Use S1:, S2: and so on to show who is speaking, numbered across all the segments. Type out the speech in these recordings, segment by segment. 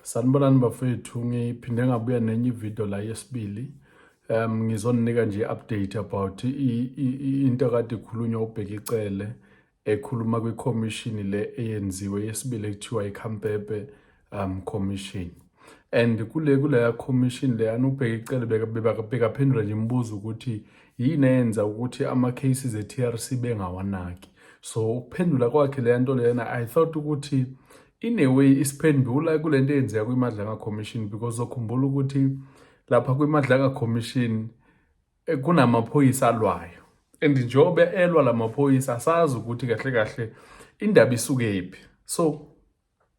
S1: Sanibonani bafethu, ngiphinde ngabuya nenye ivideo la yesibili. Ngizoninika nje update about into kade ikhulunywa uBhekicele ekhuluma kwi-commission le eyenziwe yesibili ekuthiwa iKhampepe commission. And kuleya commission leyana uBhekicele bekaphendula nje imibuzo ukuthi yini eyenza ukuthi ama-cases e-TRC bengawanaki. So ukuphendula kwakhe leya nto leyana, I thought ukuthi in a way isiphendula kule nto eyenzeka kwiMadlanga Commission, because ukhumbula ukuthi lapha kwiMadlanga Commission kunamaphoyisa alwayo, and njengoba elwa lamaphoyisa asazi ukuthi kahle kahle indaba isukephi. So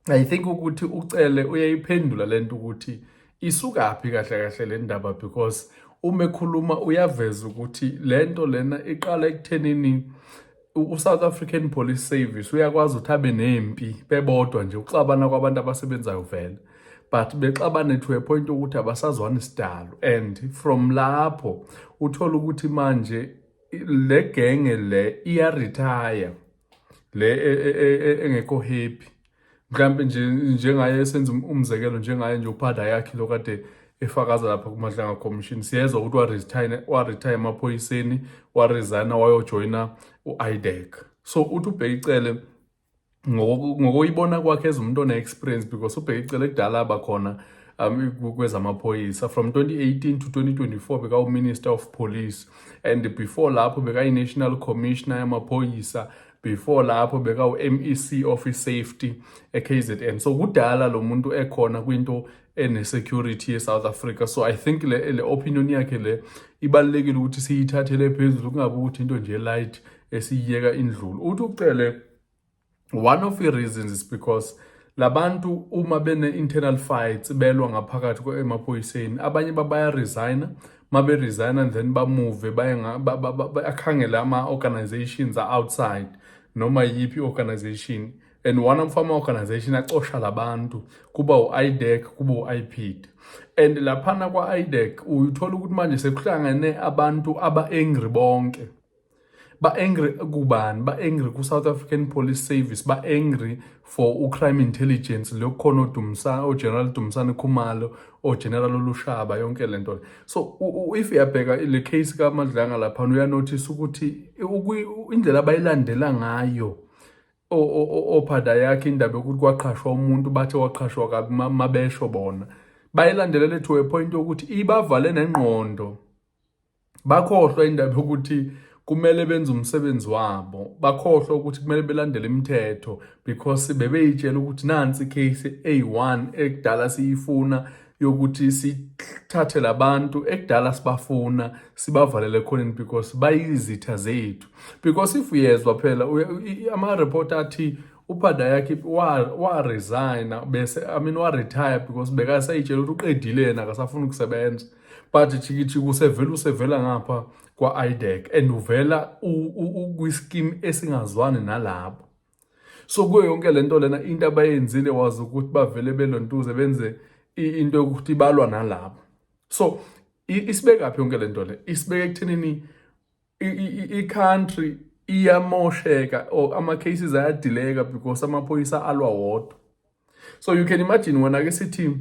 S1: I think ukuthi uCele uyayiphendula lento ukuthi isukaphi kahle kahle le ndaba, because uma ekhuluma uyaveza ukuthi lento lena iqala ekuthenini uSouth African Police Service uyakwazi ukuthi abe nempi bebodwa nje uxabana kwabantu abasebenzayo vele, but bexabane to a point ukuthi abasazwani isidalo. And from lapho uthola ukuthi manje le genge le iya-retire, le engekho happy. Mhlampe njengaye senza umzekelo, njengaye nje uphada yakhe lokade efakaza lapha kuMadlanga Commission, siyezwa ukuthi waretire emaphoyiseni, waresigna wayojoyina u-IDEC. So uthi uBhekicele ngokoyibona kwakhe ezumuntu one-experience, because uBhekicele kudala abakhona kwezamaphoyisa from 2018 to 2024 bekawu-Minister of Police, and before lapho bekayi-National Commissioner yamaphoyisa, before lapho bekawu-MEC Office Safety e-KZN. So kudala lo muntu ekhona kwinto ene-security ye-South Africa. So I think le opinion yakhe le ibalulekile ukuthi siyithathele phezulu, kungabi ukuthi into nje light esiyiyeka indlulu. Uthi uCele one of the reasons is because labantu uma bene-internal fights belwa ngaphakathi emaphoyiseni, abanye baya-resigna, mabe resigna and then bamove bayakhangela ama-organizations outside noma yiphi organization, and one of ama-organization acosha labantu kuba u-IDEC kuba u-IPID. And laphana kwa-IDEC uthola ukuthi manje sekuhlangene abantu aba-angry bonke. Ba-angry kubani? Ba-angry ku-South African Police Service, ba-angry for u-crime intelligence lokukhona o-General Dumisani Khumalo, o-General Olushaba, yonke lento. So if uyabheka le case kaMadlanga lapha uyanotice ukuthi indlela abayilandela ngayo ophada yakhe indaba yokuthi kwaqhashwa umuntu bathe waqhashwa kabi mabesho bona, bayilandelele to a point yokuthi ibavale nengqondo, bakhohlwa indaba yokuthi kumele benze umsebenzi wabo, bakhohlwa ukuthi kumele belandele imithetho, because bebeyitshela ukuthi nansi case A1 ekudala siyifuna yokuthi sithathe labantu ekudala sibafuna sibavalele khona, because bayizitha zethu. Because if uyezwa phela ama-report athi uphada yakhe wa-resigna bese wa-retire because bekasayitshela ukuthi uqedile yena akasafuna ukusebenza, but jikijiki usevela ngapha kwa-IDEC and uvela kwi-scheme esingazwani nalabo. So kuyo yonke lento lena into abayenzile wazi ukuthi bavele belontuze benze into yokuthi balwa nalabo. So isibekaphi yonke lento le? Isibeke ekuthenini i-country iyamosheka or ama-cases ayadileka because amaphoyisa alwa wodwa. So you can imagine wena ke sithi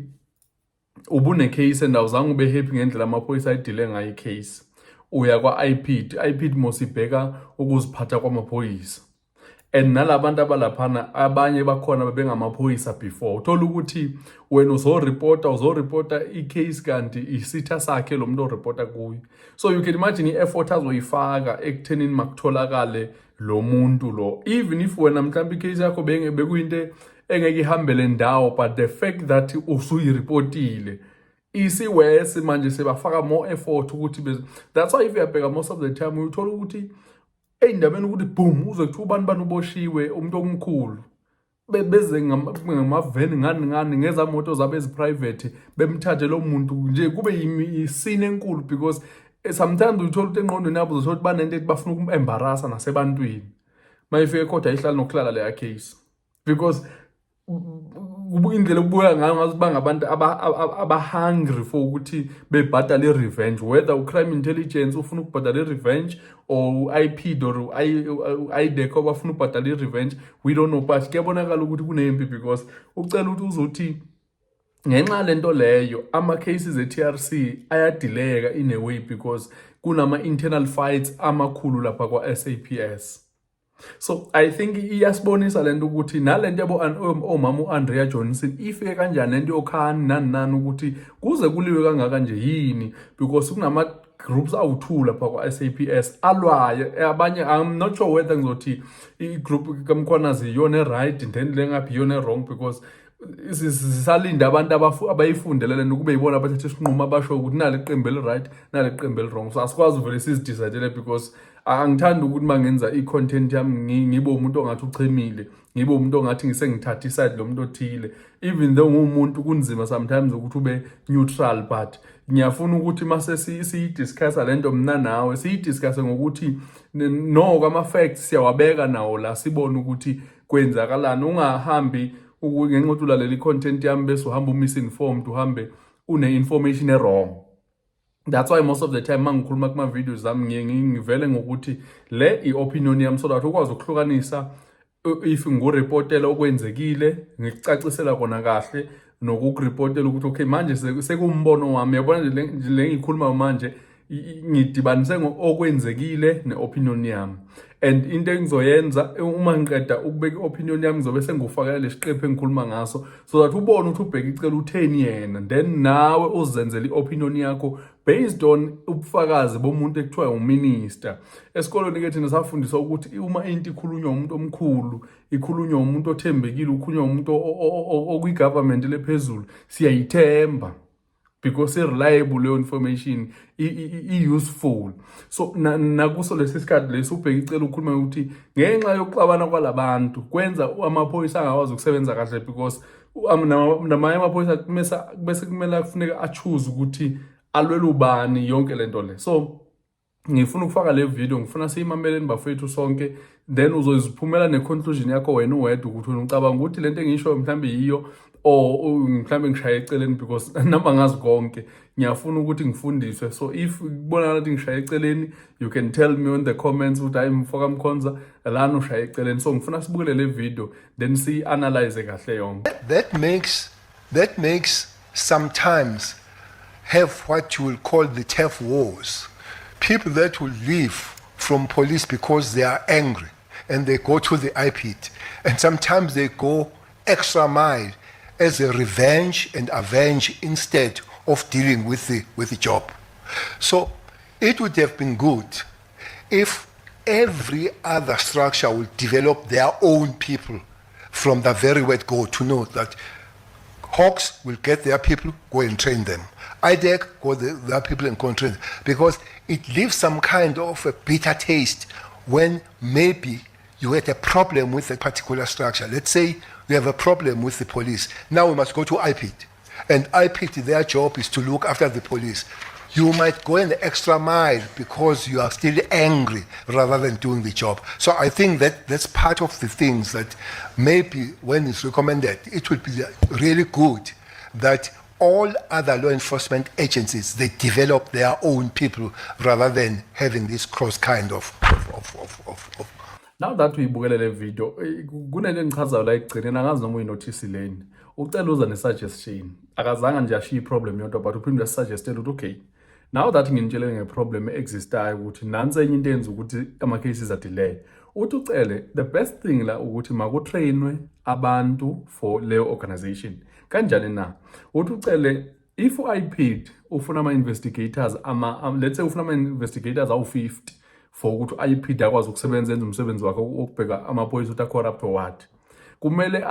S1: ubune-case and awuzange ube happy ngendlela amaphoyisa ayidile ngayo i-case, uya kwa-IPID. IPID mosibheka ukuziphatha kwamaphoyisa, and nalabantu abalaphana abanye bakhona bebengamaphoyisa before. Uthola ukuthi wena uzoripota i-case kanti isitha sakhe lo muntu oripota kuyo. So you can imagine i-effort azoyifaka ekuthenini makutholakale lo muntu lo, even if wena mhlawumbe i-case yakho bekuyinto engeke ihambele ndawo, but the fact that usuyiripotile isiwesi manje sebafaka more effort ukuthi that's why if uyabheka most of the time uthola ukuthi ey'ndabeni ukuthi boom uze kuthiwa ubani uboshiwe umuntu omkhulu, beze ngamaveni ngani ngezamoto zabo ezi-private bemthathe lo muntu nje kube yisini enkulu, because sometimes uthola ukuthi engqondweni yabo uzothola ukuthi banento ethi bafuna ukum-embarrassa nasebantwini mayifike kodwa ihlala nokuhlala leya case, because indlela ukubuya ngayo ngazi bangabantu aba-hungry for ukuthi bebhadale i-revenge, whether u-crime intelligence ufuna ukubhadala i-revenge or u-IPID or u-IDEC bafuna ukubhadala i-revenge, we don't know. But kuyabonakala ukuthi kunempi, because ucela ukuthi uzothi ngenxa lento leyo ama-cases e-TRC ayadileka in a way because kunama-internal fights amakhulu lapha kwa-SAPS. So I think iyasibonisa lento ukuthi nalento omama uAndrea Johnson ifike kanjani lento yokhani nani ukuthi kuze kuliwe kangaka nje yini, because kunama groups awu2 lapha kwa-SAPS alwayo abanye. I'm not sure whether ngizothi i-group kaMkhwanazi iyona right then lengaphi iyona wrong, because sisalinda abantu abayifundele lento kube yibona abathatha isinqumo abasho ukuthi nale qembu eli-right nale qembu eli-wrong. So asikwazi vele sizidecidele because angithandi ukuthi mangenza i-content yami ngibe umuntu ongathi uchemile, ngibe umuntu ongathi ngisengithatha iside lo muntu othile. Even though ngumuntu kunzima sometimes ukuthi ube neutral, but ngiyafuna ukuthi mase siyidiscussa lento mina nawe siyidiscusse ngokuthi no ama-facts siyawabeka nawo la sibone ukuthi kwenzakalani. Ungahambi ngenxa ulalela i-content yami bese uhamba misinformed, uhambe une-information wrong. That's why most of the time mangikhuluma kuma-videos zami ngivele ngokuthi le i-opinion yami, so that ukwazi ukuhlukanisa if ngurepotela okwenzekile ngikucacisela kona kahle nokukurepotela ukuthi okay manje sekumbono wami. Yabona nje le ngikhuluma manje ngidibanise okwenzekile ne-opinion yami, and into engizoyenza uma ngiqeda ukubeka i-opinion yami ngizobe sengufakela lesiqephu engikhuluma ngaso, so that ubone ukuthi ubheka icela utheni yena, then nawe uzenzele i-opinion yakho based on ubufakazi bomuntu ekuthiwa uminister. Esikolweni ke thina safundiswa ukuthi uma into ikhulunywa umuntu omkhulu, ikhulunywa umuntu othembekile, ukhulunywa umuntu okwi-government lephezulu, siyayithemba because i-reliable leyo information, i-useful. So nakuso lesi sikhathi lesi ubheka icela ukhuluma ukuthi ngenxa yokuxabana kwalabantu kwenza amaphoyisa angakwazi ukusebenza kahle, because namanye amaphoyisa bese kumele kufuneka achoose ukuthi alwela ubani yonke lento le. So ngifuna ukufaka le video, ngifuna siyimameleni bafethu sonke, then uzoziphumela ne-conclusion yakho wena uwedwa ukuthi ucabanga ukuthi lento engisho mhlambe yiyo or mhlambe ngishaye eceleni, because namba ngazi konke ngiyafuna ukuthi ngifundiswe. So if kubonakala ukuthi ngishaye eceleni, you can tell me in the comments ukuthi hayi Mfoka Mkhonza lana ushaye eceleni. So ngifuna sibukele le video then si-analyze kahle yonke.
S2: That makes sometimes have what you will call the turf wars. People that will leave from police because they are angry and they go to the IPIT, and sometimes they go extra mile as a revenge and avenge instead of dealing with the job. So it would have been good if every other structure would develop their own people from the very word go, to know that Hawks will get their people, go and train them. IDEC, go their people and go and train them. Because it leaves some kind of a bitter taste when maybe you had a problem with a particular structure. Let's say we have a problem with the police. Now we must go to IPIT. And IPIT, their job is to look after the police. You might go an extra mile because you are still angry rather than doing the job. So I think that that's part of the things that maybe when it's recommended, it would be really good that all other law enforcement agencies, they develop their own people rather than having this cross kind of.
S1: Now that uyibukele le video, kunento engichazayo la ekugcineni, angazi noma uyinotisileni. Ucela uza ne-suggestion. Akazange nje ashiye i-problem yodwa, but uphinde usuggestele ukuthi okay, now that nginitshele nge-problem existayo ukuthi nansi enye into yenza ukuthi ama-cases adelay, uthi ucele the best thing la ukuthi makutrainwe abantu for leyo organization. Kanjani na? Uthi ucele if u-IPIT ufuna ama-investigators, let's say ufuna ama-investigators awu-50 for ukuthi u-IPIT akwazi ukusebenza enza umsebenzi wakhe ukubheka amaphoyisa ukuthi acorrupt or what, kumele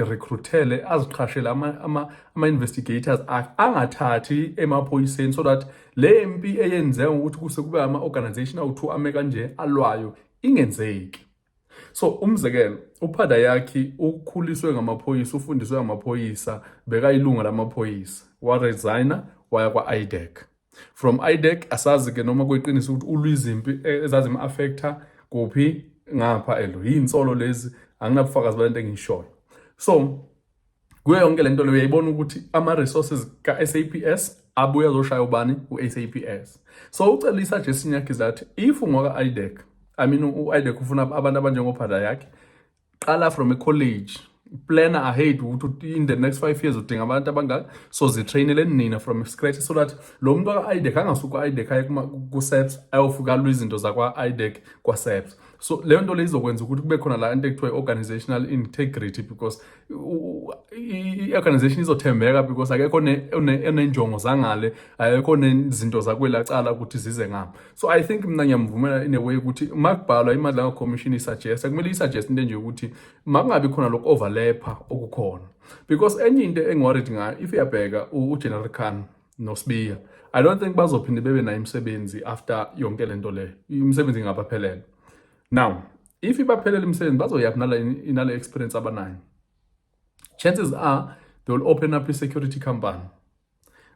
S1: recruitele, aziqhashele ama-investigators angathathi emaphoyiseni, so that le MP eyenzeka ukuthi kuse kube ama-organization awu-2 ame kanje alwayo ingenzeki. So umzekelo, uphada yakhe ukhuliswe ngamaphoyisa, ufundiswe ngamaphoyisa, bekayilunga lamaphoyisa, waresigna waya kwa-IDEC. From IDEC asazi ke noma kweqiniso ukuthi ulwizimpi ezazima-affecta kuphi ngapha yinsolo lezi, anginabufakazi balento engishoyo. So kuyo yonke lento leyo uyayibona ukuthi ama-resources ka-SAPS abuya azoshaya ubani? U-SAPS. So ucela i-suggestion yakhe that if ungwaka-IDEC, u-IDEC ufuna abantu abanjengophada yakhe, qala from a college, planner ahead ukuthi in the next 5 years udinga abantu abangaka, so zitrainele nina from scratch, so that lo muntu ka-IDEC angasuka ku-IDEC aye ku-SAPS ayofika alwe izinto zakwa-IDEC kwa-SAPS. So leyo nto leyo izokwenza ukuthi kube khona la into ekuthiwa i-organizational integrity, because i-organization izothembeka because akekho onenjongo zangale, akekho nezinto zakwela cala ukuthi zize ngapha. So I think mina ngiyamvumela in a way ukuthi makubhalwa imali commission isuggest, kumele isuggest into nje ukuthi makungabi khona lokho overlapper okukhona, because enye into engiworried ngayo, if iyabheka uGeneral Khan noSibiya, I don't think bazophinde bebe nayo imisebenzi after yonke lento le, imisebenzi ingabaphelela. Now if ibaphelela imisebenzi bazoyaphi nale experience abanayo, chances are they will open up a security company.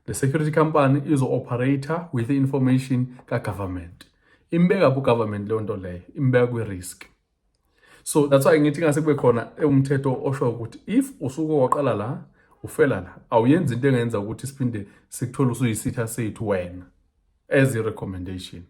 S1: The security company is an operator with the information ka-government. Imbeka ku-government leyo nto leyo, imbeka kwi-risk. So that's why ngithi ngase kube khona umthetho osho ukuthi if usuke waqala la ufela la, awuyenzi into engenza ukuthi siphinde sikuthola usuyisitha sethu wena as a recommendation.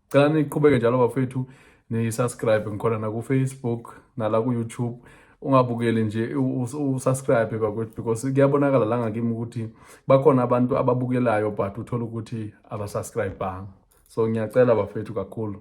S1: Cela niqhubeke njalo bafethu, ni subscribe ngikhona na ku Facebook nala ku YouTube. Ungabukeli nje usubscribe bakwethu, because kuyabonakala la ngakimi ukuthi bakhona abantu ababukelayo but uthola ukuthi abasubscribe bang. So ngiyacela bafethu kakhulu.